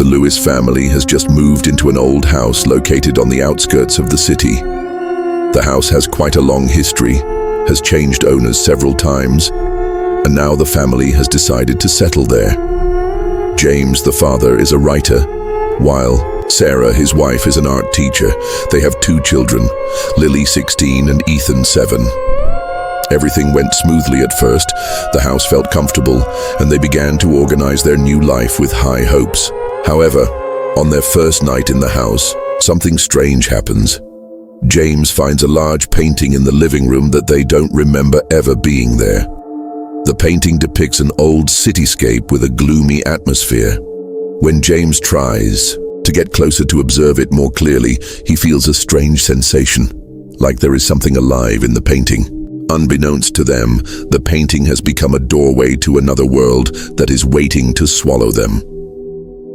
Lewis family has just moved into an old house located on the outskirts of the city. The house has quite a long history, has changed owners several times, and now the family has decided to settle there. James, the father, is a writer, while Sarah, his wife, is an art teacher. They have 2 children, Lily, 16, and Ethan, 7. Everything went smoothly at first. The house felt comfortable, and they began to organize their new life with high hopes. However, on their first night in the house, something strange happens. James finds a large painting in the living room that they don't remember ever being there. The painting depicts an old cityscape with a gloomy atmosphere. When James tries to get closer to observe it more clearly, he feels a strange sensation, like there is something alive in the painting. Unbeknownst to them, the painting has become a doorway to another world that is waiting to swallow them.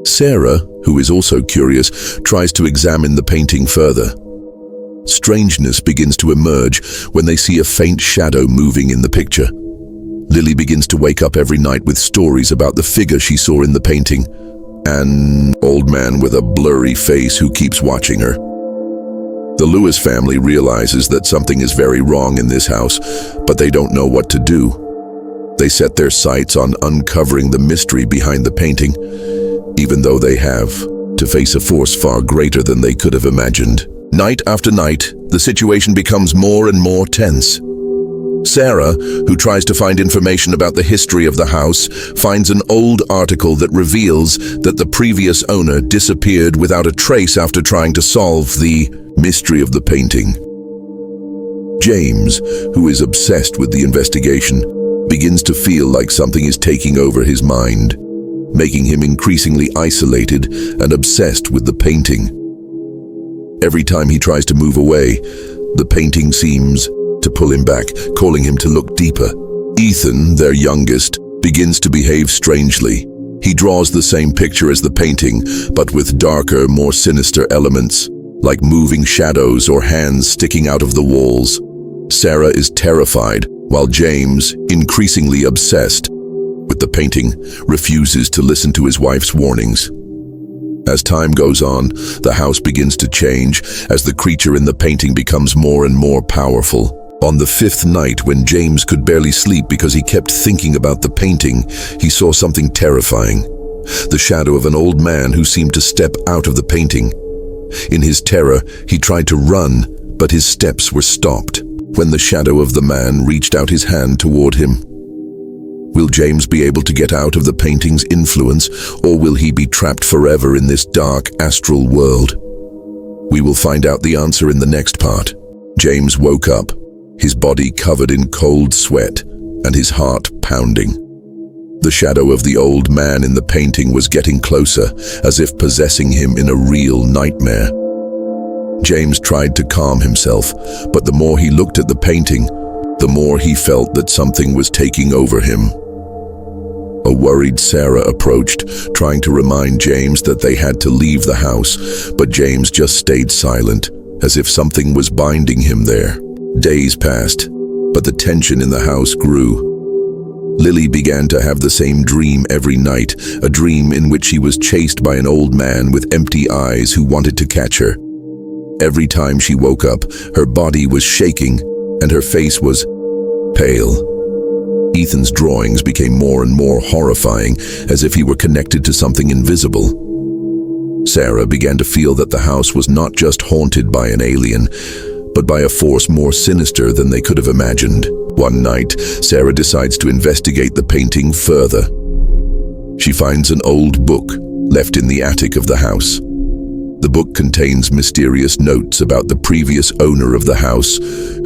Sarah, who is also curious, tries to examine the painting further. Strangeness begins to emerge when they see a faint shadow moving in the picture. Lily begins to wake up every night with stories about the figure she saw in the painting, an old man with a blurry face who keeps watching her. The Lewis family realizes that something is very wrong in this house, but they don't know what to do. They set their sights on uncovering the mystery behind the painting, even though they have to face a force far greater than they could have imagined. Night after night, the situation becomes more and more tense. Sarah, who tries to find information about the history of the house, finds an old article that reveals that the previous owner disappeared without a trace after trying to solve the mystery of the painting. James, who is obsessed with the investigation, begins to feel like something is taking over his mind, making him increasingly isolated and obsessed with the painting. Every time he tries to move away, the painting seems to pull him back, calling him to look deeper. Ethan, their youngest, begins to behave strangely. He draws the same picture as the painting, but with darker, more sinister elements, like moving shadows or hands sticking out of the walls. Sarah is terrified, while James, increasingly obsessed with the painting, refuses to listen to his wife's warnings. As time goes on, the house begins to change as the creature in the painting becomes more and more powerful. On the 5th night, when James could barely sleep because he kept thinking about the painting, he saw something terrifying. The shadow of an old man who seemed to step out of the painting. In his terror, he tried to run, but his steps were stopped when the shadow of the man reached out his hand toward him. Will James be able to get out of the painting's influence, or will he be trapped forever in this dark astral world? We will find out the answer in the next part. James woke up, his body covered in cold sweat and his heart pounding. The shadow of the old man in the painting was getting closer, as if possessing him in a real nightmare. James tried to calm himself, but the more he looked at the painting, the more he felt that something was taking over him. A worried Sarah approached, trying to remind James that they had to leave the house, but James just stayed silent, as if something was binding him there. Days passed, but the tension in the house grew. Lily began to have the same dream every night, a dream in which she was chased by an old man with empty eyes who wanted to catch her. Every time she woke up, her body was shaking and her face was pale. Ethan's drawings became more and more horrifying, as if he were connected to something invisible. Sarah began to feel that the house was not just haunted by an alien, but by a force more sinister than they could have imagined. One night, Sarah decides to investigate the painting further. She finds an old book left in the attic of the house. The book contains mysterious notes about the previous owner of the house,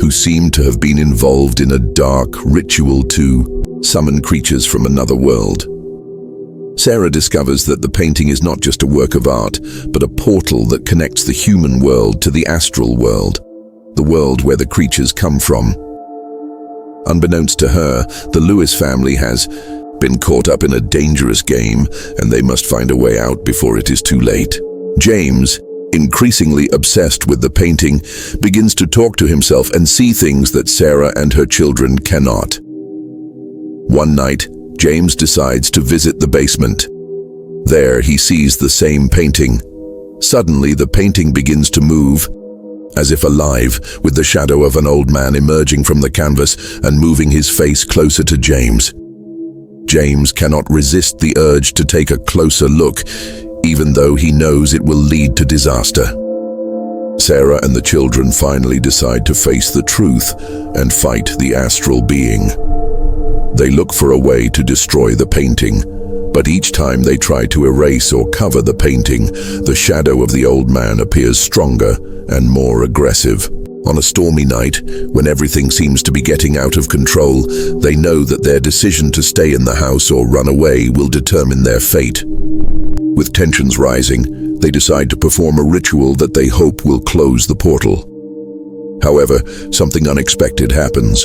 who seemed to have been involved in a dark ritual to summon creatures from another world. Sarah discovers that the painting is not just a work of art, but a portal that connects the human world to the astral world, the world where the creatures come from. Unbeknownst to her, the Lewis family has been caught up in a dangerous game, and they must find a way out before it is too late. James, increasingly obsessed with the painting, begins to talk to himself and see things that Sarah and her children cannot. One night, James decides to visit the basement. There he sees the same painting. Suddenly, the painting begins to move, as if alive, with the shadow of an old man emerging from the canvas and moving his face closer to James. James cannot resist the urge to take a closer look, even though he knows it will lead to disaster. Sarah and the children finally decide to face the truth and fight the astral being. They look for a way to destroy the painting, but each time they try to erase or cover the painting, the shadow of the old man appears stronger and more aggressive. On a stormy night, when everything seems to be getting out of control, they know that their decision to stay in the house or run away will determine their fate. With tensions rising, they decide to perform a ritual that they hope will close the portal. However, something unexpected happens.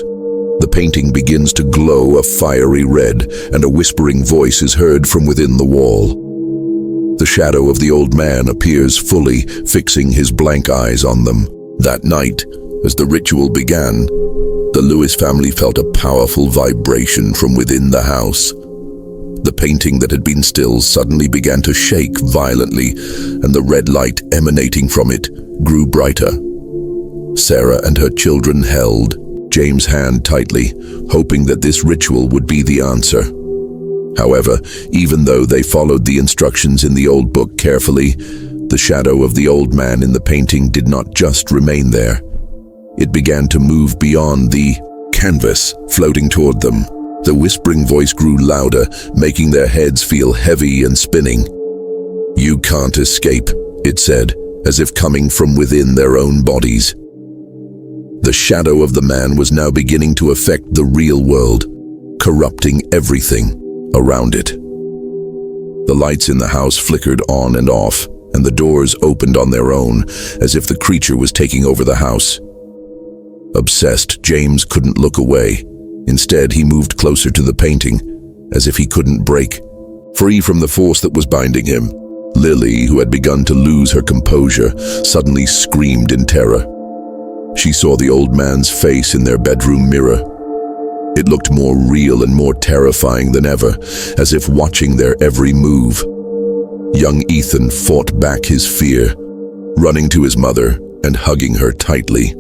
The painting begins to glow a fiery red, and a whispering voice is heard from within the wall. The shadow of the old man appears fully, fixing his blank eyes on them. That night, as the ritual began, the Lewis family felt a powerful vibration from within the house. The painting that had been still suddenly began to shake violently, and the red light emanating from it grew brighter. Sarah and her children held James' hand tightly, hoping that this ritual would be the answer. However, even though they followed the instructions in the old book carefully, the shadow of the old man in the painting did not just remain there. It began to move beyond the canvas, floating toward them. The whispering voice grew louder, making their heads feel heavy and spinning. "You can't escape," it said, as if coming from within their own bodies. The shadow of the man was now beginning to affect the real world, corrupting everything around it. The lights in the house flickered on and off, and the doors opened on their own, as if the creature was taking over the house. Obsessed, James couldn't look away. Instead, he moved closer to the painting, as if he couldn't break free from the force that was binding him. Lily, who had begun to lose her composure, suddenly screamed in terror. She saw the old man's face in their bedroom mirror. It looked more real and more terrifying than ever, as if watching their every move. Young Ethan fought back his fear, running to his mother and hugging her tightly.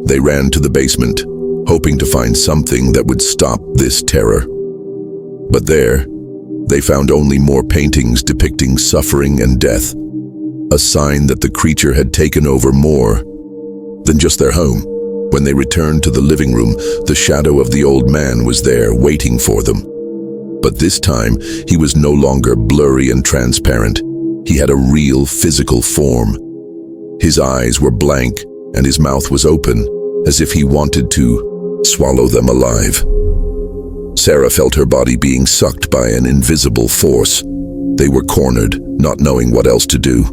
They ran to the basement, hoping to find something that would stop this terror. But there, they found only more paintings depicting suffering and death, a sign that the creature had taken over more than just their home. When they returned to the living room, the shadow of the old man was there waiting for them. But this time, he was no longer blurry and transparent. He had a real physical form. His eyes were blank and his mouth was open, as if he wanted to swallow them alive. Sarah felt her body being sucked by an invisible force. They were cornered, not knowing what else to do.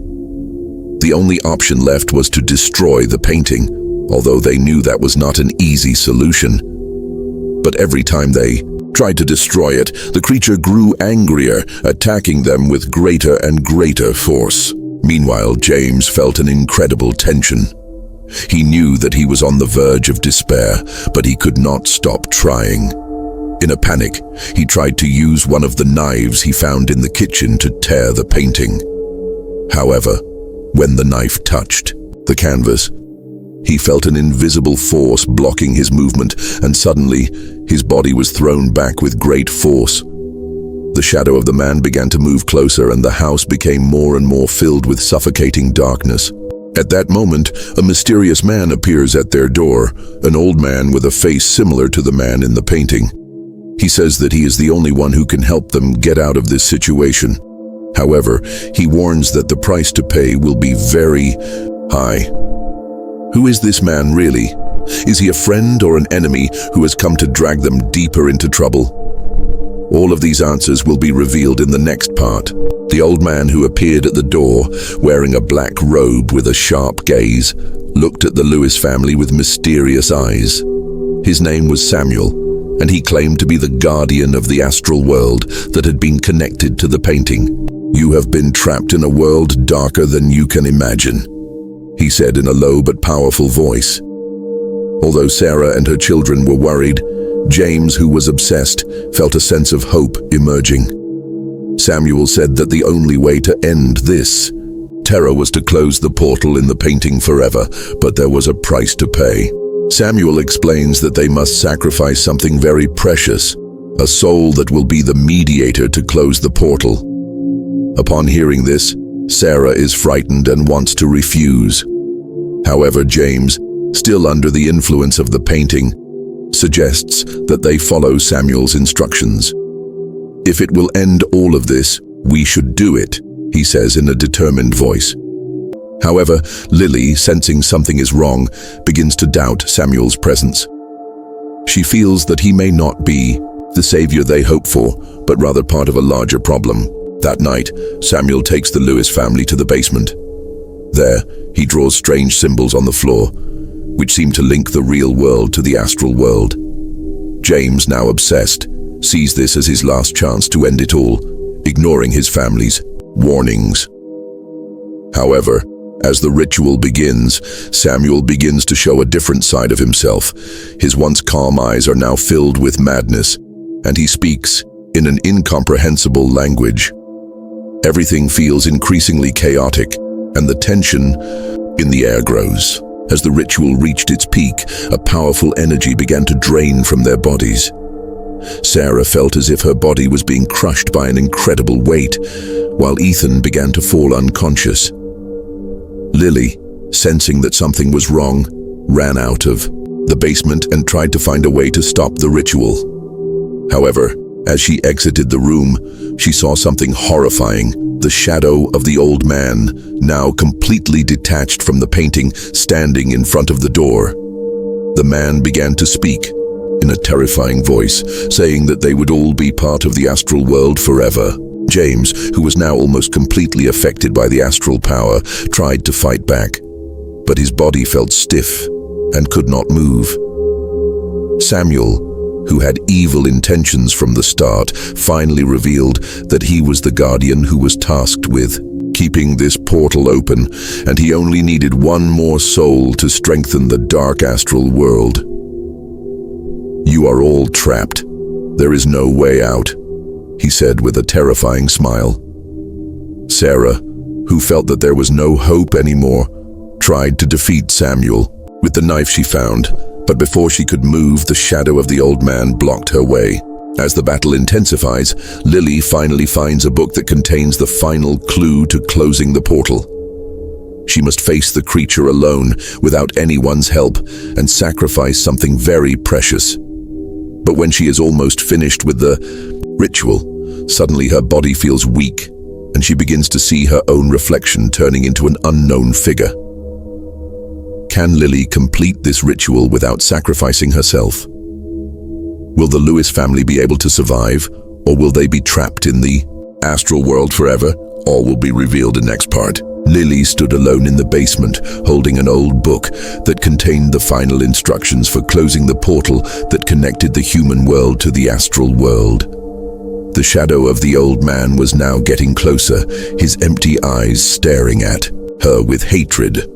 The only option left was to destroy the painting, although they knew that was not an easy solution. But every time they tried to destroy it, the creature grew angrier, attacking them with greater and greater force. Meanwhile, James felt an incredible tension. He knew that he was on the verge of despair, but he could not stop trying. In a panic, he tried to use one of the knives he found in the kitchen to tear the painting. However, when the knife touched the canvas, he felt an invisible force blocking his movement, and suddenly, his body was thrown back with great force. The shadow of the man began to move closer, and the house became more and more filled with suffocating darkness. At that moment, a mysterious man appears at their door, an old man with a face similar to the man in the painting. He says that he is the only one who can help them get out of this situation. However, he warns that the price to pay will be very high. Who is this man really? Is he a friend or an enemy who has come to drag them deeper into trouble? All of these answers will be revealed in the next part. The old man who appeared at the door, wearing a black robe with a sharp gaze, looked at the Lewis family with mysterious eyes. His name was Samuel, and he claimed to be the guardian of the astral world that had been connected to the painting. "You have been trapped in a world darker than you can imagine," he said in a low but powerful voice. Although Sarah and her children were worried, James, who was obsessed, felt a sense of hope emerging. Samuel said that the only way to end this terror was to close the portal in the painting forever, but there was a price to pay. Samuel explains that they must sacrifice something very precious, a soul that will be the mediator to close the portal. Upon hearing this, Sarah is frightened and wants to refuse. However, James, still under the influence of the painting, suggests that they follow Samuel's instructions. "If it will end all of this, we should do it," he says in a determined voice. However, Lily, sensing something is wrong, begins to doubt Samuel's presence. She feels that he may not be the savior they hope for, but rather part of a larger problem. That night, Samuel takes the Lewis family to the basement. There, he draws strange symbols on the floor, which seem to link the real world to the astral world. James, now obsessed, sees this as his last chance to end it all, ignoring his family's warnings. However, as the ritual begins, Samuel begins to show a different side of himself. His once calm eyes are now filled with madness, and he speaks in an incomprehensible language. Everything feels increasingly chaotic, and the tension in the air grows. As the ritual reached its peak, a powerful energy began to drain from their bodies. Sarah felt as if her body was being crushed by an incredible weight, while Ethan began to fall unconscious. Lily, sensing that something was wrong, ran out of the basement and tried to find a way to stop the ritual. However, as she exited the room, she saw something horrifying. The shadow of the old man, now completely detached from the painting, standing in front of the door. The man began to speak in a terrifying voice, saying that they would all be part of the astral world forever. James, who was now almost completely affected by the astral power, tried to fight back, but his body felt stiff and could not move. Samuel, who had evil intentions from the start, finally revealed that he was the guardian who was tasked with keeping this portal open, and he only needed one more soul to strengthen the dark astral world. "You are all trapped. There is no way out," he said with a terrifying smile. Sarah, who felt that there was no hope anymore, tried to defeat Samuel with the knife she found, but before she could move, the shadow of the old man blocked her way. As the battle intensifies, Lily finally finds a book that contains the final clue to closing the portal. She must face the creature alone, without anyone's help, and sacrifice something very precious. But when she is almost finished with the ritual, suddenly her body feels weak, and she begins to see her own reflection turning into an unknown figure. Can Lily complete this ritual without sacrificing herself? Will the Lewis family be able to survive, or will they be trapped in the astral world forever? All will be revealed in next part. Lily stood alone in the basement, holding an old book that contained the final instructions for closing the portal that connected the human world to the astral world. The shadow of the old man was now getting closer, his empty eyes staring at her with hatred.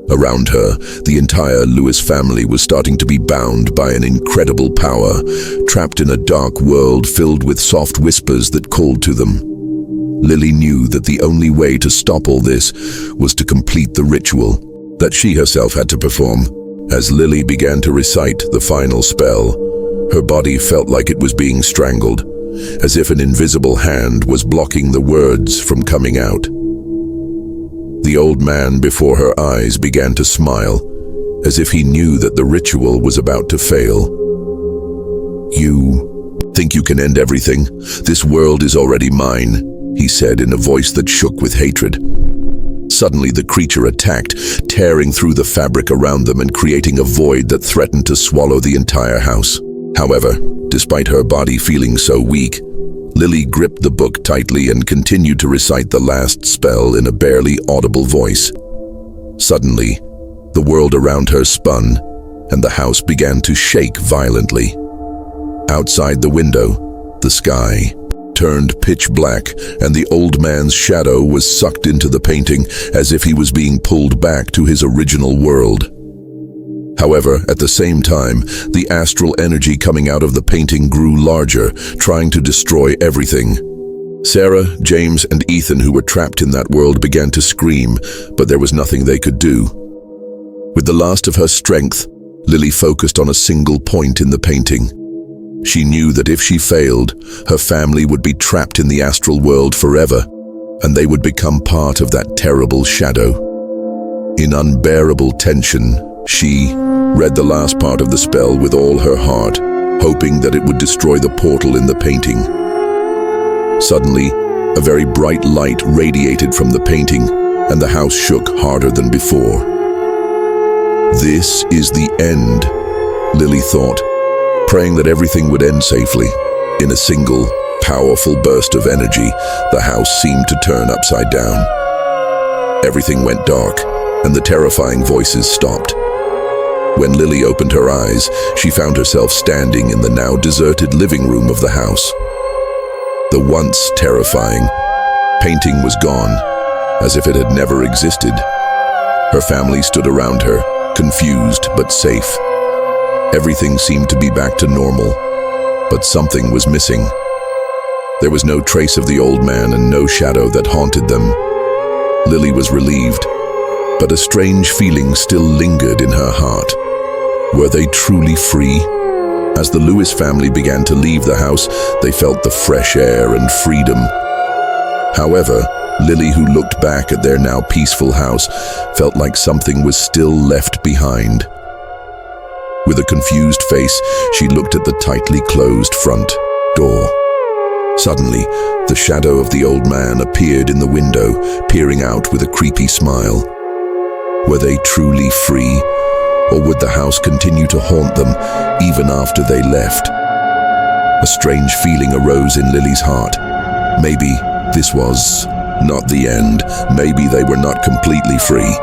Around her, the entire Lewis family was starting to be bound by an incredible power, trapped in a dark world filled with soft whispers that called to them. Lily knew that the only way to stop all this was to complete the ritual that she herself had to perform. As Lily began to recite the final spell, her body felt like it was being strangled, as if an invisible hand was blocking the words from coming out. The old man before her eyes began to smile, as if he knew that the ritual was about to fail. "You think you can end everything? This world is already mine," he said in a voice that shook with hatred. Suddenly the creature attacked, tearing through the fabric around them and creating a void that threatened to swallow the entire house. However, despite her body feeling so weak, Lily gripped the book tightly and continued to recite the last spell in a barely audible voice. Suddenly, the world around her spun, and the house began to shake violently. Outside the window, the sky turned pitch black, and the old man's shadow was sucked into the painting as if he was being pulled back to his original world. However, at the same time, the astral energy coming out of the painting grew larger, trying to destroy everything. Sarah, James, and Ethan, who were trapped in that world, began to scream, but there was nothing they could do. With the last of her strength, Lily focused on a single point in the painting. She knew that if she failed, her family would be trapped in the astral world forever, and they would become part of that terrible shadow. In unbearable tension, she read the last part of the spell with all her heart, hoping that it would destroy the portal in the painting. Suddenly, a very bright light radiated from the painting, and the house shook harder than before. This is the end, Lily thought, praying that everything would end safely. In a single, powerful burst of energy, the house seemed to turn upside down. Everything went dark, and the terrifying voices stopped. When Lily opened her eyes, she found herself standing in the now deserted living room of the house. The once terrifying painting was gone, as if it had never existed. Her family stood around her, confused but safe. Everything seemed to be back to normal, but something was missing. There was no trace of the old man and no shadow that haunted them. Lily was relieved, but a strange feeling still lingered in her heart. Were they truly free? As the Lewis family began to leave the house, they felt the fresh air and freedom. However, Lily, who looked back at their now peaceful house, felt like something was still left behind. With a confused face, she looked at the tightly closed front door. Suddenly, the shadow of the old man appeared in the window, peering out with a creepy smile. Were they truly free? Or would the house continue to haunt them even after they left? A strange feeling arose in Lily's heart. Maybe this was not the end. Maybe they were not completely free.